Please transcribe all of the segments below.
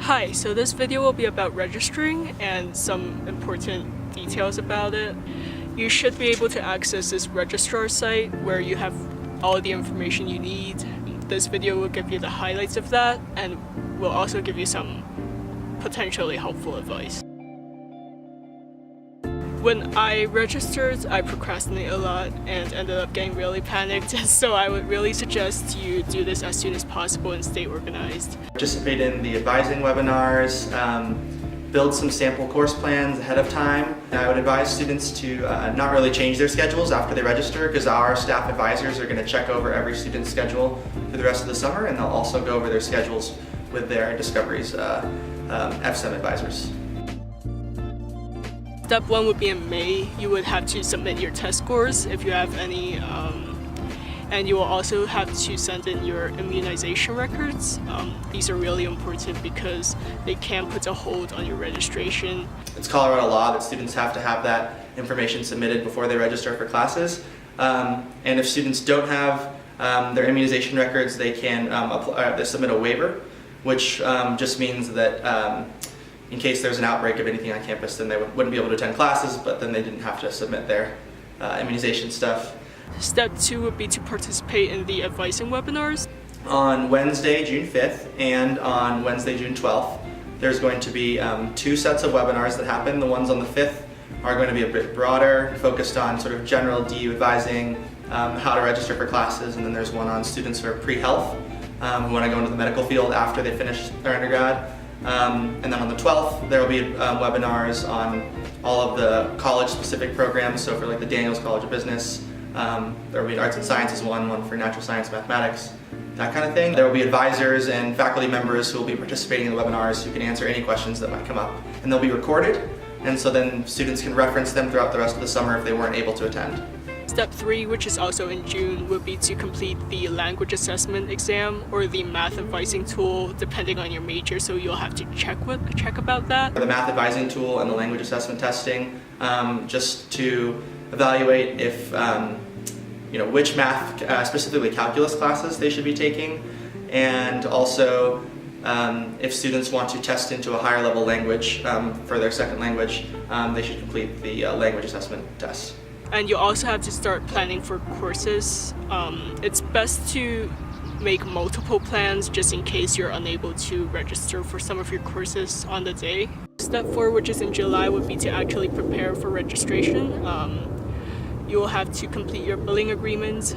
Hi, so this video will be about registering and some important details about it. You should be able to access this registrar site where you have all the information you need. This video will give you the highlights of that and will also give you some potentially helpful advice. When I registered, I procrastinated a lot and ended up getting really panicked, so I would really suggest you do this as soon as possible and stay organized. Participate in the advising webinars, build some sample course plans ahead of time. And I would advise students to not really change their schedules after they register, because our staff advisors are going to check over every student's schedule for the rest of the summer, and they'll also go over their schedules with their Discovery's FSEM advisors. Step 1 would be in May. You would have to submit your test scores if you have any, and you will also have to send in your immunization records. These are really important because they can put a hold on your registration. It's Colorado law that students have to have that information submitted before they register for classes. And if students don't have their immunization records, they can they submit a waiver, which just means that in case there's an outbreak of anything on campus, then they wouldn't be able to attend classes, but then they didn't have to submit their immunization stuff. Step 2 would be to participate in the advising webinars. On Wednesday, June 5th and on Wednesday, June 12th, there's going to be 2 sets of webinars that happen. The ones on the 5th are going to be a bit broader, focused on sort of general DU advising, how to register for classes, and then there's one on students who are pre-health, who want to go into the medical field after they finish their undergrad. And then on the 12th, there will be webinars on all of the college-specific programs. So for like the Daniels College of Business, there will be an Arts and Sciences one for Natural Science, Mathematics, that kind of thing. There will be advisors and faculty members who will be participating in the webinars who can answer any questions that might come up. And they'll be recorded, and so then students can reference them throughout the rest of the summer if they weren't able to attend. Step 3, which is also in June, would be to complete the language assessment exam or the math advising tool, depending on your major, so you'll have to check about that. The math advising tool and the language assessment testing, just to evaluate if, which math, specifically calculus classes they should be taking, and also if students want to test into a higher level language for their second language, they should complete the language assessment test. And you also have to start planning for courses. It's best to make multiple plans just in case you're unable to register for some of your courses on the day. Step 4, which is in July, would be to actually prepare for registration. You'll have to complete your billing agreement,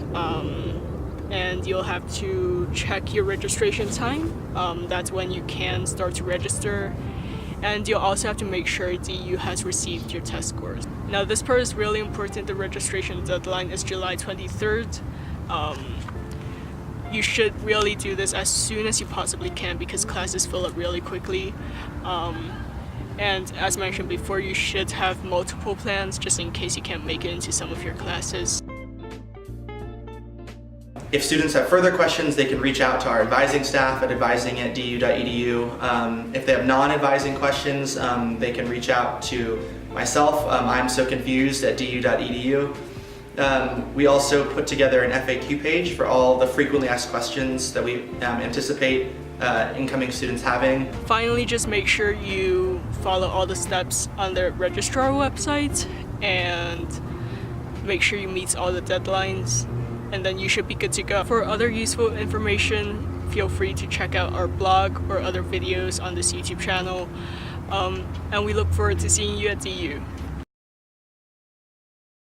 and you'll have to check your registration time. That's when you can start to register. And you'll also have to make sure DU has received your test scores. Now this part is really important. The registration deadline is July 23rd. You should really do this as soon as you possibly can because classes fill up really quickly. And as mentioned before, you should have multiple plans just in case you can't make it into some of your classes. If students have further questions, they can reach out to our advising staff at advising@du.edu. If they have non-advising questions, they can reach out to myself. I'm so confused at du.edu. We also put together an FAQ page for all the frequently asked questions that we anticipate incoming students having. Finally, just make sure you follow all the steps on the registrar website and make sure you meet all the deadlines, and then you should be good to go. For other useful information, feel free to check out our blog or other videos on this YouTube channel. And we look forward to seeing you at DU.